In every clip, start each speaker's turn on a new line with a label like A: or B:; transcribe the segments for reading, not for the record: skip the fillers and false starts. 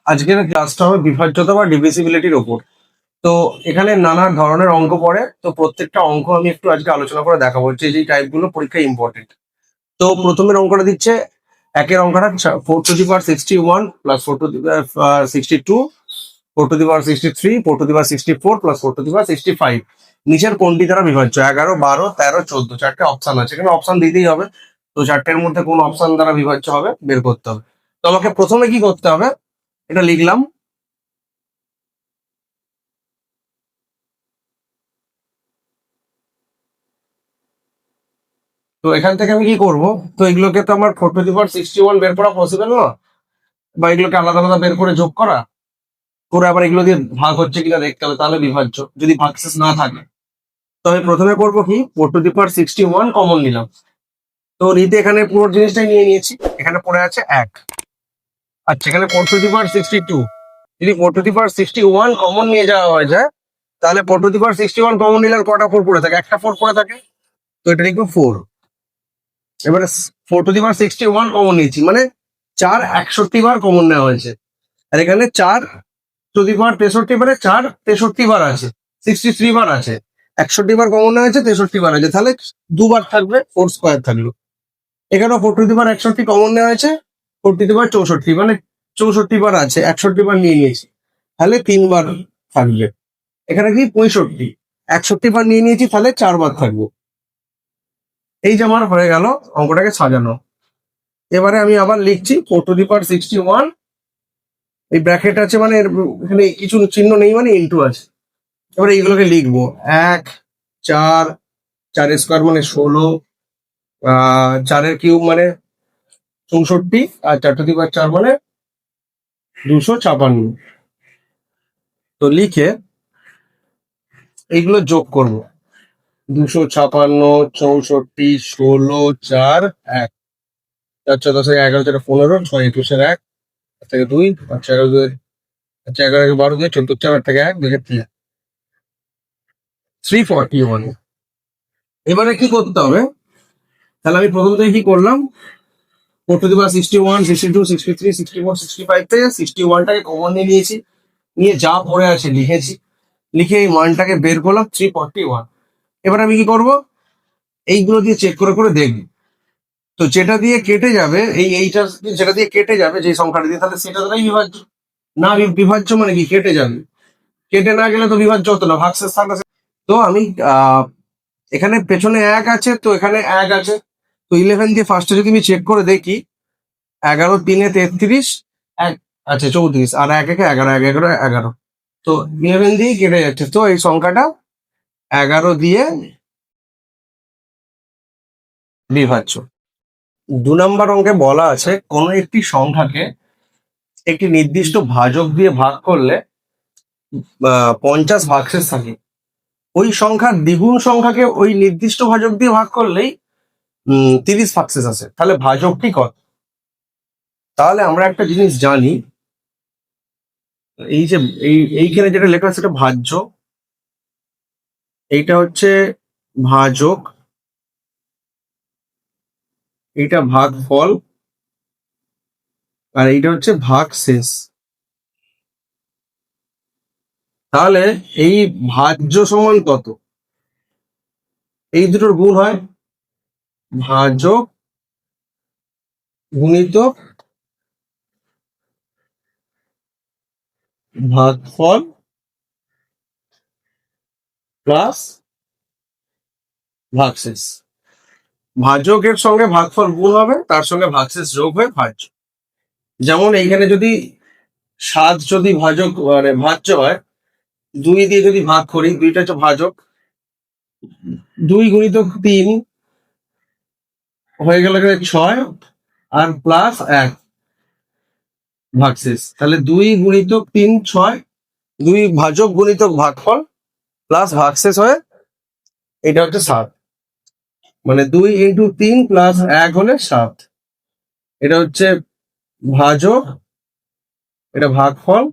A: আজকের ক্লাসটা হবে বিভাজ্যতা বা ডিভিজিবিলিটির ওপর। তো এখানে নানা ধরনের অঙ্ক পড়ে, তো প্রত্যেকটা অঙ্ক আমি একটু আজকে আলোচনা করে দেখাবো যে যে টাইপগুলো পরীক্ষায় ইম্পর্টেন্ট। তো প্রথমের অঙ্কটা দিচ্ছে, একের অঙ্কটা 4^61 প্লাস 4^62, 4^63, 4^64 প্লাস 4^65 নিচের কোনটি দ্বারা বিভাজ্য? 11, 12, 13, 14, চারটে অপশন আছে, এখানে অপশন দিতেই হবে। তো চারটের মধ্যে কোন অপশন দ্বারা বিভাজ্য হবে বের করতে হবে। তো আমাকে প্রথমে কি করতে হবে, এটা লিখলাম। তো এখান থেকে আমি কি করব, তো এগুলোকে তো আমার 4^61 বের করা পসিবল না, বা এগুলোকে আলাদা আলাদা বের করে যোগ করা, করে আবার এগুলো দিয়ে ভাগ হচ্ছে কিনা দেখতে হবে, তাহলে বিভাজ্য যদি ভাগশেষ না থাকে। তো আমি প্রথমে করবো কি, 4^61 কমন নিলাম। তো নিতে এখানে পুরো জিনিসটাই নিয়ে নিয়েছি, এখানে পড়ে আছে 1। আচ্ছা, এখানে 4^62, যদি 4^61 কমন নিয়ে যাওয়া হয়ে যায়, তাহলে 4^61 কমন নিলে আর কটা 4 পড়ে থাকে? একটা 4 পড়ে থাকে। তো এটা লিখবো 4। এবারে 4^61 কমন নিয়েছি, মানে 4 61 বার কমন নেওয়া হয়েছে। আর এখানে 4^63, মানে 4 63 বার আছে, 63 বার আছে। 61 বার কমন নেওয়া হয়েছে, 63 বার আছে, তাহলে দুবার থাকবে, 4 স্কোয়ার থাকলো। এখানেও 4^61 কমন নেওয়া হয়েছে, 4^64, মানে 64 বার আছে, 61 বার নিয়ে নিয়েছি, তাহলে 3 বার থাকবে। এখানে কি 65, 61 বার নিয়ে নিয়েছি, তাহলে 4 বার থাকবে। এই যে আমার হয়ে গেল অঙ্কটাকে সাজানো। এবারে আমি আবার লিখছি 4^61, এই ব্র্যাকেট আছে, মানে এখানে কিছু চিহ্ন নেই, মানে ইন্টু আছে। এবারে এইগুলোকে লিখবো, 1, 4, 4 স্কোয়ার মানে 16, 4 কিউব মানে 64, আর 4^4 মানে 256। তো লিখে এইগুলো যোগ করব, 256, 64, 16, 4, 1, 4 4 10 11 4 15, 6 21 1 থেকে 2, 5 11 2, 11 12 2, 14 4 থেকে 1 2 3, 341। এবারে কি করতে হবে, তাহলে আমি প্রথম থেকে কি করলাম, 4^61, 62, 63, 64, 65 থেকে 61টাকে কমন নিয়ে নিয়েছি, নিয়ে যা পড়ে আছে লিখেছি, লিখে এই মানটাকে বের করলাম 341। এবার আমি কি করব, এইগুলো দিয়ে চেক করে করে দেখব। তো যেটা দিয়ে কেটে যাবে, এইটা যেটা দিয়ে কেটে যাবে, যে সংখ্যাটা দিয়ে, তাহলে সেটা দ্বারাই বিভাজ্য। না বিভাজ্য মানে কি, কেটে যাবে, কেটে না গেলে তো বিভাজ্য হতো না, ভাগশেষ থাকলে। তো আমি এখানে পেছনে 1 আছে, তো এখানে 1 আছে। তো 11 দিয়ে ফার্স্টে যদি আমি চেক করে দেখি, 11 3 33, 1 আছে 34, আর 1 1 11, 1 11 11। তো 11 দিয়েই কেটে যাচ্ছে, তো এই সংখ্যাটা 11 দিয়ে বিভাজ্য। 2 নম্বর অঙ্কে বলা আছে, কোনো একটি সংখ্যাকে একটি নির্দিষ্ট ভাজক দিয়ে ভাগ করলে 50 ভাগশেষ থাকে। ওই সংখ্যার দ্বিগুণ সংখ্যাকে ওই নির্দিষ্ট ভাজক দিয়ে ভাগ করলেই 30 ভাগশেষ আছে, তাহলে ভাজকটি কত? তাহলে আমরা একটা জিনিস জানি, এই যে এইখানে যেটা লেখা আছে সেটা ভাজ্য, এইটা হচ্ছে ভাজক, এইটা ভাগফল, আর এইটা হচ্ছে ভাগশেষ। তাহলে এই ভাজ্য সমান কত? এই দুটোর গুণ হয়, ভাজক গুণিতক ভাগফল প্লাস ভাগশেষ। ভাজকের সঙ্গে ভাগফল গুণ হবে, তার সঙ্গে ভাগশেষ যোগ হয়ে ভাজ্য। যেমন এইখানে যদি 7 যদি ভাজক মানে ভাজ্য হয়, 2 দিয়ে যদি ভাগ করি, 2টা হচ্ছে ভাজক, 2 গুণিতক 3 হয়ে গেল 6, আর প্লাস 1 ভাগশেষ। তাহলে 2 গুণিতক 3 6, 2 ভাজক গুণিতক ভাগফল প্লাস ভাগশেষ হয়ে এটা হচ্ছে 7, মানে 2 ইন্টু 3 প্লাস 1 হলে 7। এটা হচ্ছে ভাজক, এটা ভাগফল,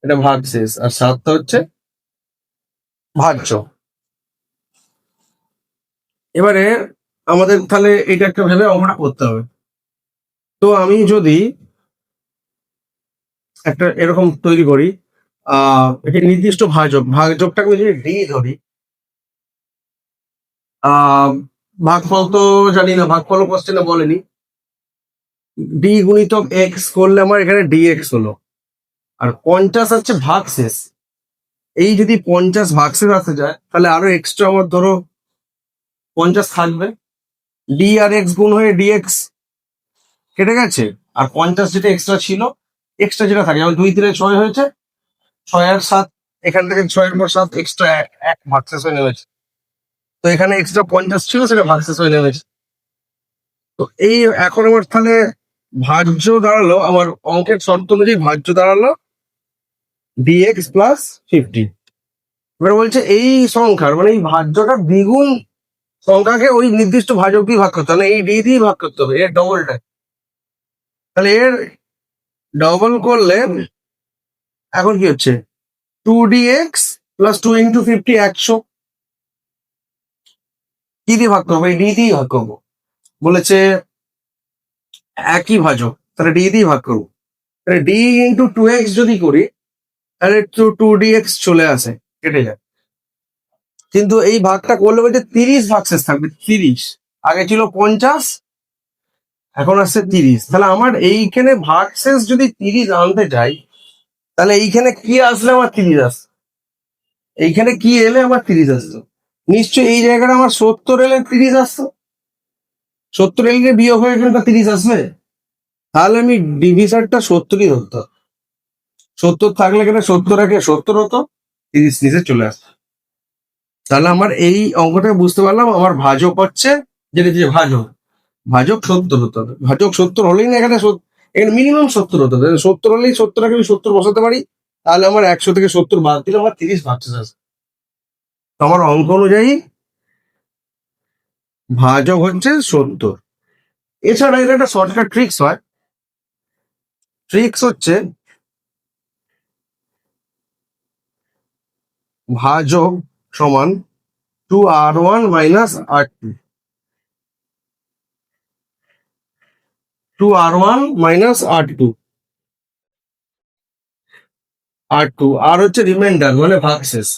A: এটা ভাগশেষ, আর 7টা হচ্ছে ভাজ্য। এবারে আমাদের তাহলে এটা একটা ভেবে অঙ্কটা করতে হবে। তো আমি যদি একটা এরকম তৈরি করি, একটি নির্দিষ্ট ভাজকটাকে আমি যদি ডি ধরি, ভাগফল তো জানি না, ভাগফল কোশ্চেনে বলেনি। ডি গুণিতক এক্স করলে আমার এখানে ডিএক্স হলো, আর 50 হচ্ছে ভাগশেষ। এই যদি 50 ভাগশেষ আসতে যায় তাহলে আরো এক্সট্রা আমার ধরো 50 থাকবে, ডি আর এক্স গুণ হয়ে ডিএক্স কেটে গেছে, আর 50 যেটা এক্সট্রা ছিল, এক্সট্রা যেটা থাকে, যেমন 2 3 6 হয়েছে, 6 আর 7, এখান থেকে 6 এর পর 7 এক্সট্রা এক ভাগশেষ হয়ে নেমেছে, তো এখানে এক্সট্রা 50 ছিল, সেটা ভাগশেষ হয়ে নেমেছে। তো এই এখন আমার তাহলে ভাজ্য দাঁড়ালো, আমার অঙ্কের শর্ত অনুযায়ী ভাজ্য দাঁড়ালো ডিএক্স প্লাস 50। এবার বলছে এই সংখ্যার মানে এই ভাজ্যটার দ্বিগুণ সংখ্যাকে ওই নির্দিষ্ট ভাজক দিয়ে ভাগ করতে হবে, মানে এই ডি দিয়ে ভাগ করতে হবে, এর ডবলটা। তাহলে এর ডবল করলে এখন কি হচ্ছে, 2dx প্লাস 2 × 50 100। কি দিয়ে ভাগ করবো, এই ডি দিয়ে ভাগ করবো, বলেছে একই ভাজক, তাহলে ডি দিয়ে ভাগ করবো। তাহলে ডি ইন্টু 2x যদি করি তাহলে 2dx চলে আসে, কেটে যায়। কিন্তু এই ভাগটা করলে বলছে 30 ভাগশেষ থাকবে, 30, আগে ছিল 50, এখন আসছে 30। তাহলে আমার এইখানে ভাগশেষ যদি 30 আনতে চাই, তাহলে এইখানে কি আসলে আমার 30 আসতো, এইখানে কি এলে আমার 30 আসতো, নিশ্চয়ই এই জায়গাটা আমার 70 এলে 30 আসতো, 70 এলে বিয়োগ হয়ে গেলে 30 আসবে। তাহলে আমি ডিভিশনটা 70ই ধরতো, 70 থাকলে এখানে 70 আগে 70 হতো, 30 নিচে চলে আসতো। তাহলে আমার এই অঙ্কটা বুঝতে পারলাম, আমার ভাজক হচ্ছে, যেটা যে ভাজক, ভাজক 70 হতে হবে, ভাজক 70 হলেই না, এখানে এখানে মিনিমাম 70 হতে হবে, 70 হলেই 70 আগে আমি 70 বসাতে পারি, তাহলে আমার 100 থেকে 70 বাদ দিলে আমার 30 ভাগশেষ আসে। তো আমার অঙ্ক অনুযায়ী ভাজক হচ্ছে 70। এছাড়া এর একটা শর্টকাট ট্রিক্স হয়, ট্রিক্স হচ্ছে ভাজক সমান 2r1 minus r2, 2r1 minus r2, r2 আর হচ্ছে রিমাইন্ডার মানে ভাগশেষ।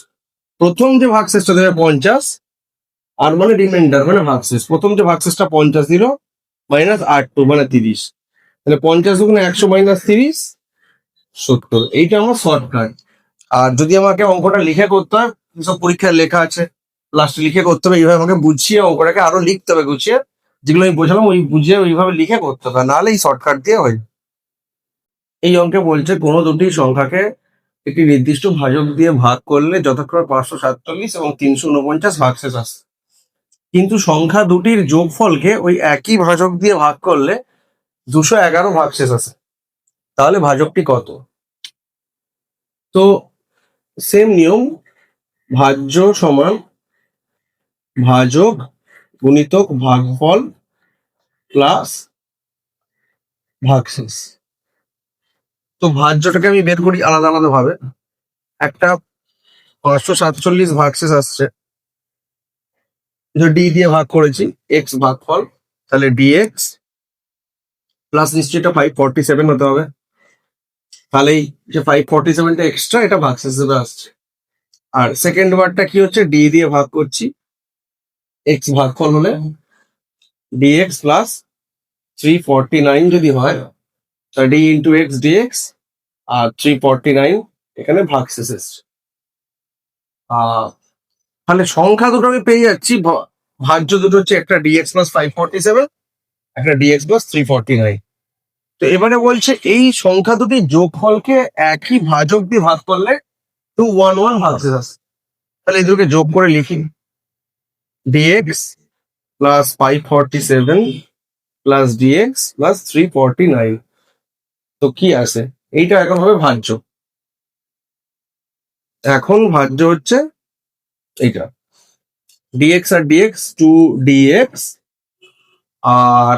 A: প্রথম যে ভাগশেষটা দেবে 50, আর মানে রিমাইন্ডার মানে ভাগশেষ, প্রথম যে ভাগশেষটা 50 দিল মাইনাস r2 মানে 30, তাহলে 50 গুণে 100 মাইনাস 30, 70। এইটা আমার শর্টকাট। আর যদি আমাকে অঙ্কটা লিখে করতে হয়, সব পরীক্ষায় লেখা আছে, লাস্টে লিখে করতে হবে, এইভাবে আমাকে বুঝিয়ে অঙ্কটাকে আরো লিখতে হবে গুছিয়ে, যেগুলো আমি বোঝালাম ওই বুঝিয়ে ওইভাবে লিখে করতে হবে, নাহলে এই শর্টকাট দিয়ে হয়। এই অঙ্কে বলছে কোনো দুটি সংখ্যাকে একটি নির্দিষ্ট ভাজক দিয়ে ভাগ করলে যথাক্রমে 547 এবং 349 ভাগশেষ আসে, কিন্তু সংখ্যা দুটির যোগফলকে ওই একই ভাজক দিয়ে ভাগ করলে 211 ভাগশেষ আসে, তাহলে ভাজকটি কত? তো সেম নিয়ম, ভাজ্য সমান ভাজক গুণিতক ভাগফল প্লাস ভাগশেষ। তো ভাজ্যটাকে আমি বের করি আলাদা আলাদা ভাবে। একটা 547 ভাগশেষ আসছে, ডি দিয়ে ভাগ করেছি, এক্স ভাগফল, তাহলে ডিএক্স প্লাস নিশ্চয়ই এটা 547 হতে হবে, তাহলে এই যে 547টা এক্সট্রা, এটা ভাগশেষ হিসেবে আসছে। আর সেকেন্ড ওয়ার্ডটা কি হচ্ছে, ডি দিয়ে ভাগ করছি, এক্স ভাগফল হলে ডিএক্স প্লাস 349 যদি হয়, তাহলে ডি ইন্টু এক্স ডিএক্স, আর 349 এখানে ভাগশেষ এসছে। তাহলে সংখ্যা দুটো আমি পেয়ে যাচ্ছি, ভাজ্য দুটো হচ্ছে একটা ডিএক্স প্লাস 547, একটা ডিএক্স প্লাস 349। তো এবারে বলছে এই সংখ্যা দুটি যোগফলকে একই ভাজক দিয়ে ভাগ করলে 211 ভাগশেষ আসে। তাহলে এই দুটোকে যোগ করে লিখি, dx plus 547 plus dx plus 349। তো কি আসে, এইটা এখন হবে ভাজ্য। এখন ভাজ্য হচ্ছে এইটা, ডিএক্স আর ডিএক্স 2dx, আর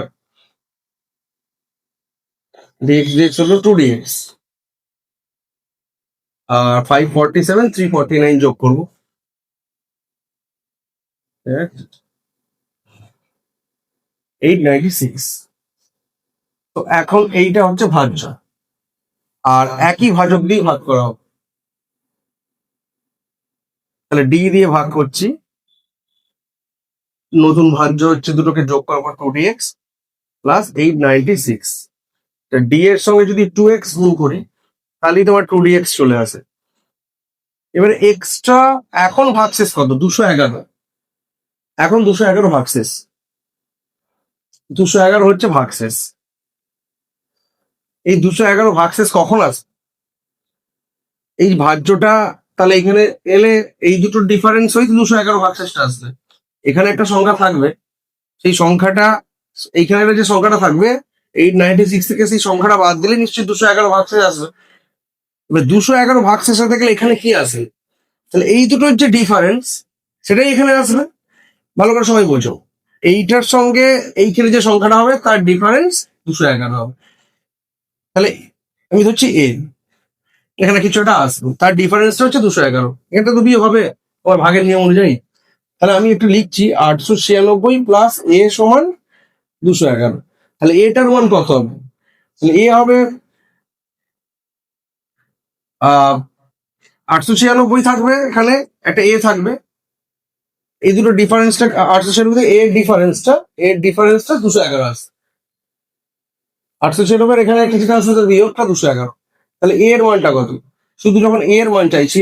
A: ডিএক্স ডিএক্স হলো 2dx, আর 547 349 যোগ করবো, 896। তো এখন এইটা হচ্ছে ভাজ্য, আর একই ভাজক দিয়ে ভাগ করা হবে। তাহলে ডি দিয়ে ভাগ করছি, নতুন ভাজ্য হচ্ছে দুটোকে যোগ করার পর 2dx প্লাস 896। ডি এর সঙ্গে যদি 2x গুণ করি তাহলেই তোমার 2dx চলে আসে। এবারে এক্সট্রা এখন ভাগশেষ কত? 211। এখন 211 ভাগশেষ, 211 হচ্ছে ভাগশেষ। এই 211 ভাগশেষ কখন আসে? এই ভাজ্যটা তাহলে এখানে এলে এই দুটোর ডিফারেন্স হয়ে 211 ভাগশেষটা আসবে। এখানে একটা সংখ্যা থাকবে, সেই সংখ্যাটা এইখানে যে সংখ্যাটা থাকবে 896 থেকে সেই সংখ্যাটা বাদ দিলে নিশ্চয়ই 211 ভাগশেষ আসবে। এবার 211 ভাগশেষ হতে গেলে এখানে কি আসে? তাহলে এই দুটোর যে ডিফারেন্স সেটাই এখানে আসবে। ভালো করে সবাই বোঝো, এইটার সঙ্গে এইখানে যে সংখ্যাটা হবে তার ডিফারেন্স 211 হবে। তাহলে আমি ধরছি এ, এখানে কিছু একটা আসবে, তার ডিফারেন্সটা হচ্ছে 211। এটা তো বিয়ে হবে আমার ভাগের নিয়ম অনুযায়ী। তাহলে আমি একটু লিখছি 896 প্লাস এ সমান 211। তাহলে এটার মান কত হবে? তাহলে এ হবে 896 থাকবে, এখানে একটা এ থাকবে, এই দুটো ডিফারেন্সটা 896 এর ডিফারেন্সটা 211 আসছে। 896 এখানে একটা যেটা আসবে তার বিয়োগটা 211। তাহলে এ এর মানটা কত? শুধু যখন এ এর মান চাইছি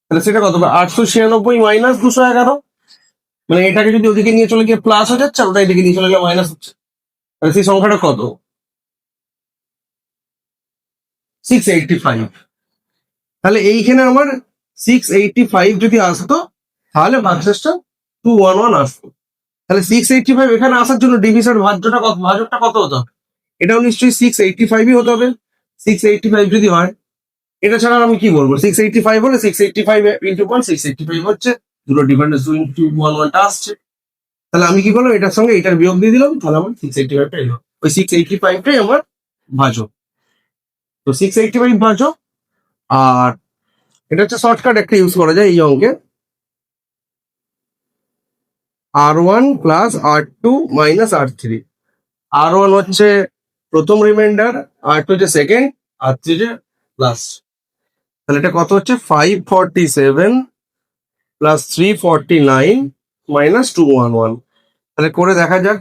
A: তাহলে সেটা কত হবে? 896 মাইনাস 211। মানে এটাকে যদি ওদিকে নিয়ে চলে গিয়ে প্লাস হয়ে যাচ্ছে, ওটা এদিকে নিয়ে চলে গেলে মাইনাস হচ্ছে। তাহলে সেই সংখ্যাটা কত? 685। তাহলে এইখানে আমার 685 যদি আসতো তাহলে ভাগশেষটা 211 আসতো। তাহলে 685 এখানে আসার জন্য ডিভিশন ভাজকটা কত হতো? এটাও নিশ্চয়ই 685ই হতে হবে। 685 যদি হয়, এটা ছাড়া আমি কি বলবো? 685 হলে 685 ইন্টু 1 685 হচ্ছে, দুটো ডিফারেন্স 2 ইন্টু 11টা আসছে। তাহলে আমি কি করলাম? এটার সঙ্গে এটার বিয়োগ দিয়ে দিলাম, তাহলে আমার 685টা এলো। ওই 685টাই আমার ভাজক। তো 685 ভাজক। আর এটা হচ্ছে শর্টকাট একটা ইউজ করা যায় এই অঙ্কে, R1 plus R2 minus R3। R1 হচ্ছে প্রথম রিমাইন্ডার, R2 হচ্ছে সেকেন্ড, R3 হচ্ছে লাস্ট। তাহলে এটা কত হচ্ছে? 547 প্লাস 349 মাইনাস 211। তাহলে করে দেখা যাক।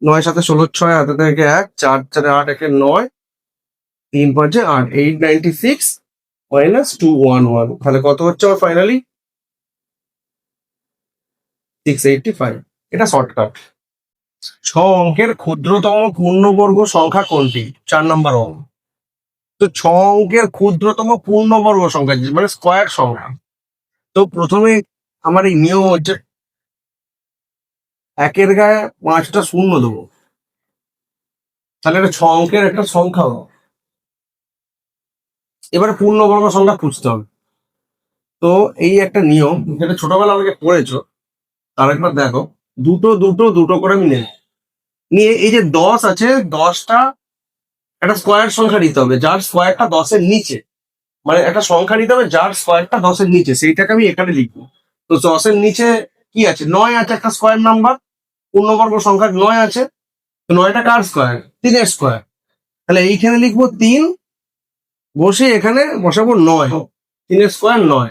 A: 9 7 16 6 হাতে থেকে 1 4 4 8 1 9 3 5 8 896 মাইনাস 211। তাহলে কত হচ্ছে আমার ফাইনালি? 685। এটা শর্টকাট। 6 অঙ্কের ক্ষুদ্রতম পূর্ণবর্গ সংখ্যা কোনটি? 4 নম্বর অঙ্ক। তো 6 অঙ্কের ক্ষুদ্রতম পূর্ণবর্গ সংখ্যা মানে স্কোয়ার সংখ্যা। তো প্রথমে আমার এই নিয়ম হচ্ছে একের গায়ে 5টা শূন্য দেবো, তাহলে এটা 6 অঙ্কের একটা সংখ্যা হবে। এবারে পূর্ণবর্গ সংখ্যা খুঁজতে হবে। তো এই একটা নিয়ম যেটা ছোটবেলা আমাকে পড়েছো, তার একবার দেখো। দুটো দুটো দুটো করে আমি নেব, নিয়ে এই যে 10 আছে, 10টা একটা স্কোয়ার সংখ্যা নিতে হবে যার স্কোয়ারটা 10-এর নিচে। মানে একটা সংখ্যা নিতে হবে যার স্কোয়ারটা 10-এর নিচে, সেইটাকে আমি এখানে লিখবো। তো 10-এর নিচে কি আছে? 9 আছে, একটা স্কোয়ার নাম্বার, পূর্ণবর্গ সংখ্যা 9 আছে। তো 9টা কার স্কোয়ার? 3-এর স্কোয়ার। তাহলে এইখানে লিখবো 3, বসে এখানে বসাবো 9, 3-এর স্কোয়ার 9।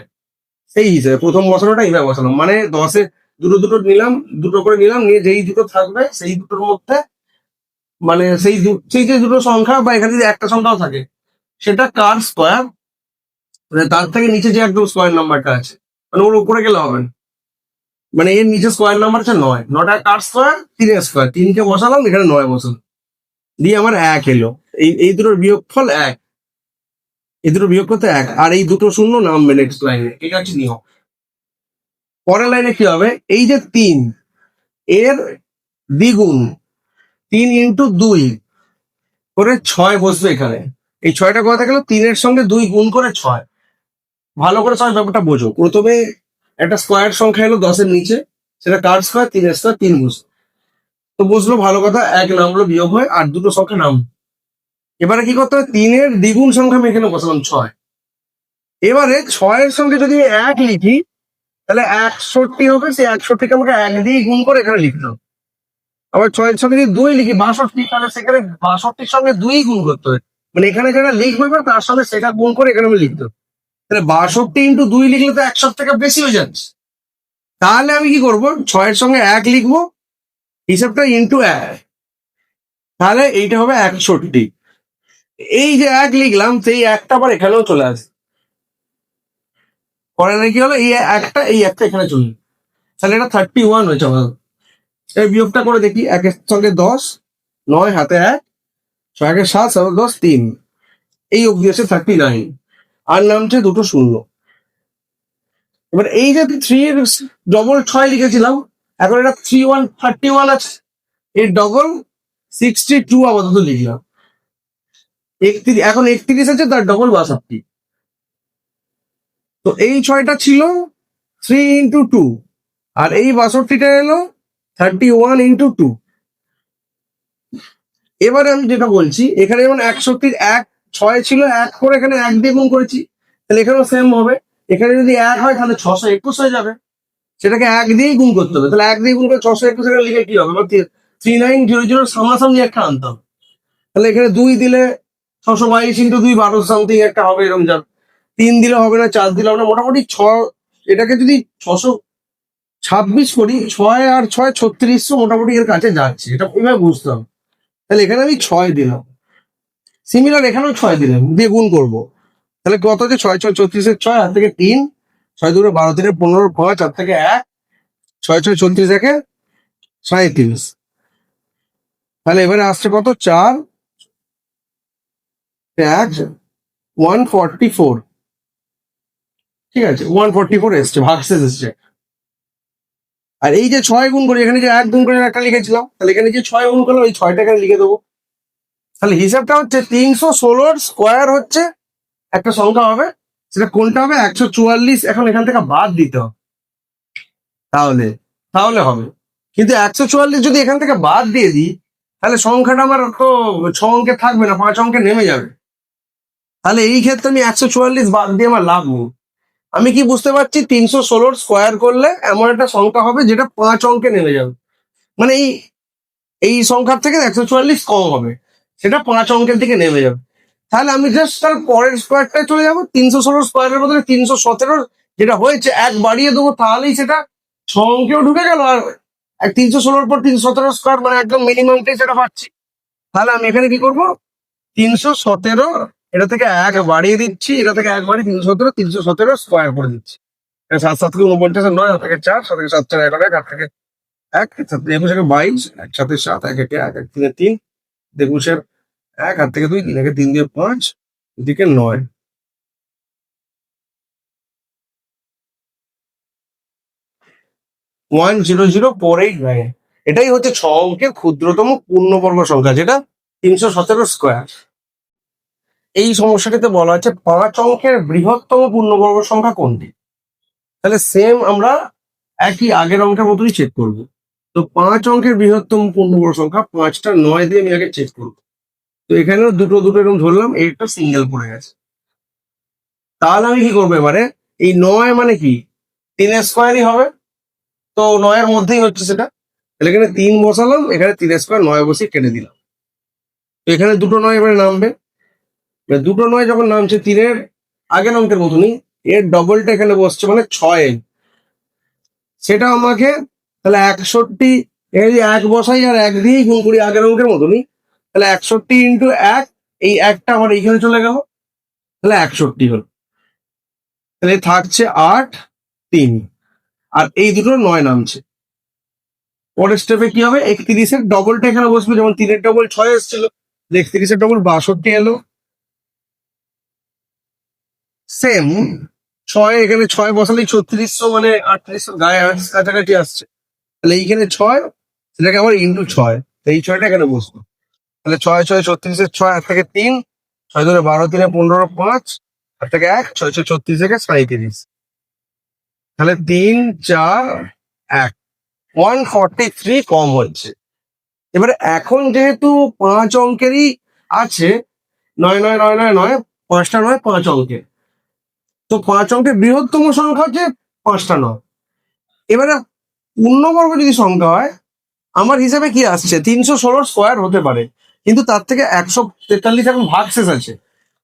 A: সেই হিসেবে প্রথম বসানোটা এইভাবে বসালাম, মানে 10-এ দুটো দুটো নিলাম, দুটো করে নিলাম, নিয়ে যেই দুটো থাকবে সেই দুটোর মধ্যে, মানে সেই যে দুটো সংখ্যা বা এখানে যদি একটা সংখ্যাও থাকে সেটা কার স্কোয়ার, মানে তার থেকে নিচে যে একদম স্কোয়ার নাম্বারটা আছে, মানে ওর উপরে গেলে হবে না। মানে এর নিচে স্কোয়ার নাম্বার আছে 9, 9টা কার স্কোয়ার? 3-এর স্কোয়ার। 3কে বসালাম, এখানে 9 বসালাম, দিয়ে আমার 1 এলো। এই দুটোর বিয়োগফল 1, এই দুটো বিয়োগ করতে 1, আর এই দুটো শূন্য নামবে নেক্সট লাইনে। এটা হচ্ছে নিয়ম। পরের লাইনে কি হবে? এই যে 3 এর দ্বিগুণ, 3 ইন্টু 2 করে 6 বসবে এখানে। এই 6টা কথা গেল 3-এর সঙ্গে 2 গুণ করে 6। ভালো করে সবাই ব্যাপারটা বোঝো। প্রথমে একটা স্কোয়ার সংখ্যা এলো 10-এর নিচে, সেটা কার স্কোয়ার? 3-এর স্কোয়ার, 3 বসলো। তো বসলো, ভালো কথা, 1 নামলো বিয়োগ হয়, আর দুটো সংখ্যা নাম। এবারে কি করতে হবে? 3-এর দ্বিগুণ সংখ্যা আমি এখানে বসালাম 6। এবারে 6-এর সঙ্গে যদি 1 লিখি তাহলে 61 হবে, সেই 61কে আমাকে 1 দিয়ে গুণ করে এখানে লিখতে হবে। আবার 6-এর সঙ্গে যদি 2 লিখি 62, তাহলে সেখানে 62-র সঙ্গে 2 গুণ করতে হবে। মানে এখানে যেটা লিখবো এবার তার সাথে সেটা গুণ করে এখানে আমি লিখতে হবে। তাহলে 62 × 2 লিখলে তো 100 থেকে বেশি হয়ে যাচ্ছে। তাহলে আমি কি করব, 6-এর সঙ্গে 1 লিখবো, হিসাবটা ইন্টু 1, তাহলে এইটা হবে 61। এই যে 1 লিখলাম সেই একটা আবার এখানেও চলে আসে, পরে না কি হলো, এই একটা এখানে চলে এলো। তাহলে এটা 31 হয়েছে আমার। এই বিয়োগটা করে দেখি, 1-এর সঙ্গে 10, 9 হাতে 1, 6-এ 7, 7 10 3, এই অব্দি আছে 39, আর নামছে দুটো শূন্য। এবার এই যে 3 লিখেছিলাম, এখন এটা 31 আছে, এর ডবল 62 আপাতত লিখলাম। 31, এখন 31 আছে, তার ডবল 62। তো এই 6টা ছিল 3 × 2, আর এই 62টা এলো 31 × 2। এবারে আমি যেটা বলছি, এখানে যেমন 61 6 ছিল, 1 করে এখানে 1 দিয়ে গুণ করেছি, তাহলে এখানেও সেম হবে। এখানে যদি 1 হয় তাহলে 621 হয়ে যাবে, সেটাকে 1 দিয়েই গুণ করতে হবে। তাহলে 1 দিয়ে গুণ করে 621 এখানে লিখে কি হবে, 3900 সামনাসামনি একটা আনতে হবে। তাহলে এখানে 2 দিলে 622 × 2 12 সামথিং একটা হবে, এরকম যাবে। 3 দিলে হবে না, 4 দিলে হবে না, মোটামুটি এটাকে যদি 626 করি, 6 আর 6 3600 মোটামুটি এর কাছে যাচ্ছে, এটা এভাবে বুঝতে হবে। তাহলে এখানে আমি 6 দিলাম, সিমিলার এখানেও 6 দিলাম, দিয়ে গুণ করবো। তাহলে কত হচ্ছে, 6 6 36-এর 6, হাত থেকে 3, 6 2 12 3 15 5, হাত থেকে 1, 6 6 36 একে 37। তাহলে এবারে আসছে কত, 4 1 144। ঠিক আছে, 144 এসছে, ভাগশেষ এসছে। আর এই যে 6 গুণ করি, এখানে যে 1 গুণ করে একটা লিখেছিলাম, তাহলে এখানে যে 6 গুণ করলাম, ওই 6টা এখানে লিখে দেবো। তাহলে হিসাবটা হচ্ছে 316 স্কোয়ার হচ্ছে একটা সংখ্যা হবে, সেটা কোনটা হবে, 144। এখন এখান থেকে বাদ দিতে হবে, তাহলে তাহলে হবে। কিন্তু 144 যদি এখান থেকে বাদ দিয়ে দিই, তাহলে সংখ্যাটা আমার তো 6 অঙ্কে থাকবে না, 5 অঙ্কে নেমে যাবে। তাহলে এই ক্ষেত্রে আমি 144 বাদ দিয়ে আমার লাভ নেই। আমি কি বুঝতে পারছি, 316 স্কোয়ার করলে এমন একটা সংখ্যা হবে যেটা 5 অঙ্কে নেমে যাবে, মানে এই সংখ্যার থেকে 144 কম হবে, সেটা 5 অঙ্কের দিকে নেমে যাবে। তাহলে আমি জাস্ট তার পরের স্কোয়ারটায় চলে যাবো, 316 স্কোয়ারের বদলে 317 যেটা হয়েছে 1 বাড়িয়ে দেবো, তাহলেই সেটা 6 অঙ্কেও ঢুকে গেল। আর 316 পর 317 স্কোয়ার, মানে একদম মিনিমামটাই সেটা পাচ্ছি। তাহলে আমি এখানে কি করবো, 317, এটা থেকে 1 বাড়িয়ে দিচ্ছি, এটা থেকে 1 বাড়িয়ে 317 স্কোয়ার করে দিচ্ছি। 7 7 × 49 9, হাত থেকে 4, 7 থেকে 7 4 11, হাত থেকে 1, 7 21 22, 1 7 7, 1 1 1, 1 3 3, 21 1, হাত থেকে 2, 3 1 3 দিয়ে 5, এদিকে 9। One zero zero four eight nine, এটাই হচ্ছে 6 অঙ্কের ক্ষুদ্রতম পূর্ণবর্গ সংখ্যা, যেটা 317 স্কোয়ার। এই সমস্যাটিতে বলা আছে 5 অঙ্কের বৃহত্তম পূর্ণবর্গ সংখ্যা কোনটি। তাহলে সেম আমরা একই আগের অঙ্কের মতোই চেক করব। তো 5 অঙ্কের বৃহত্তম পূর্ণবর্গ সংখ্যা, 5টা 9 দিয়ে আমি আগে চেক করব। তো এখানেও দুটো দুটো এরকম ধরলাম, একটা সিঙ্গেল পড়ে গেছে। তাহলে আমি কি করবো এবারে, এই 9 মানে কি, 3 স্কোয়ারই হবে, তো 9-এর মধ্যেই হচ্ছে সেটা। তাহলে এখানে 3 বসালাম, এখানে 3 স্কোয়ার 9 বসিয়ে কেটে দিলাম। তো এখানে দুটো 9 এবারে নামবে, এবার দুটো 9 যখন নামছে 3-এর আগের অঙ্কের মতনই, এর ডবলটা এখানে বসছে, মানে 6, সেটা আমাকে, তাহলে 61, এখানে যদি 1 বসাই আর 1 দিয়েই গুণ করি আগের অঙ্কের মতনই, তাহলে 61 × 1, এই একটা আমার এইখানে চলে গেল, তাহলে 61 হলো। তাহলে থাকছে 8 3, আর এই দুটো 9 নামছে। পরের স্টেপে কি হবে, 31-এর ডবলটা এখানে বসবে, যেমন 3-এর ডবল 6 এসেছিল, 31-এর ডবল 62 এলো। সেম 6, এখানে 6 বসালেই 3600, মানে 3800 গায়ে কাছাকাছি আসছে। তাহলে এইখানে 6, সেটাকে আবার ইন্টু 6, এই 6টা এখানে বসবো। তাহলে 6 6 36-এর 6, হাত থেকে 3, 6 2 12 3 15 5, হাত থেকে 1, 6 6 36 থেকে 37। তাহলে 3 4 1, 143 কম হচ্ছে। এবারে এখন যেহেতু 5 অঙ্কেরই আছে, 9 9 9 9 9, 5টা 9 5 অঙ্কের, তো 5 অঙ্কের বৃহত্তম সংখ্যা হচ্ছে 5টা 9। এবারে পূর্ণবর্গ যদি সংখ্যা হয়, আমার হিসাবে কি আসছে, 316 স্কোয়ার হতে পারে, কিন্তু তার থেকে 143 এখন ভাগশেষ আছে।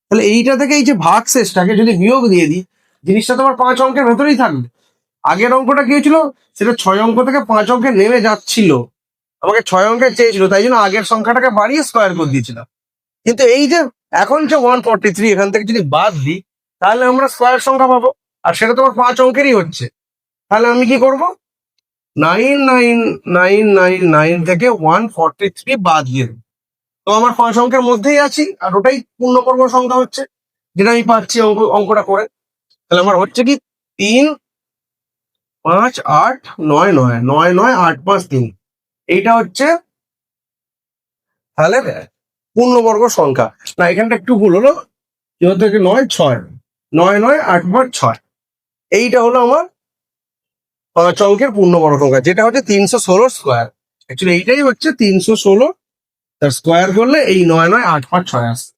A: তাহলে এইটা থেকে এই যে ভাগশেষটাকে যদি বিয়োগ দিয়ে দিই, জিনিসটা তো আমার 5 অঙ্কের ভেতরেই থাকবে। আগের অঙ্কটা কি হয়েছিল, সেটা 6 অঙ্ক থেকে 5 অঙ্কে নেমে যাচ্ছিল, আমাকে 6 অঙ্কের চেয়েছিল, তাই জন্য আগের সংখ্যাটাকে বাড়িয়ে স্কোয়ার করে দিয়েছিলাম। কিন্তু এই যে এখন যে 143 এখান থেকে যদি বাদ দিই, তাহলে আমরা স্কোয়ার সংখ্যা পাবো, আর সেটা তোমার 5 অঙ্কেরই হচ্ছে। তাহলে আমি কি করব, 99999 থেকে 143 বাদ দিয়ে দেবো। তো আমার 5 অঙ্কের মধ্যেই আছি, আর ওটাই পূর্ণবর্গ সংখ্যা হচ্ছে, যেটা আমি পাচ্ছি অঙ্কটা করে। তাহলে আমার হচ্ছে কি 3 5 8 9 9 9 9 8 5 3, এইটা হচ্ছে তাহলে পূর্ণবর্গ সংখ্যা। না, এখানটা একটু ভুল হলো, যেহেতু 9 6 9 9 8 5 6, এইটা হলো আমার 5 অঙ্কের পূর্ণবর্গ সংখ্যা, যেটা হচ্ছে 316 স্কোয়ার। অ্যাকচুয়ালি এইটাই হচ্ছে 316, তার স্কোয়ার করলে এই 9 9 8 5 6 আসে।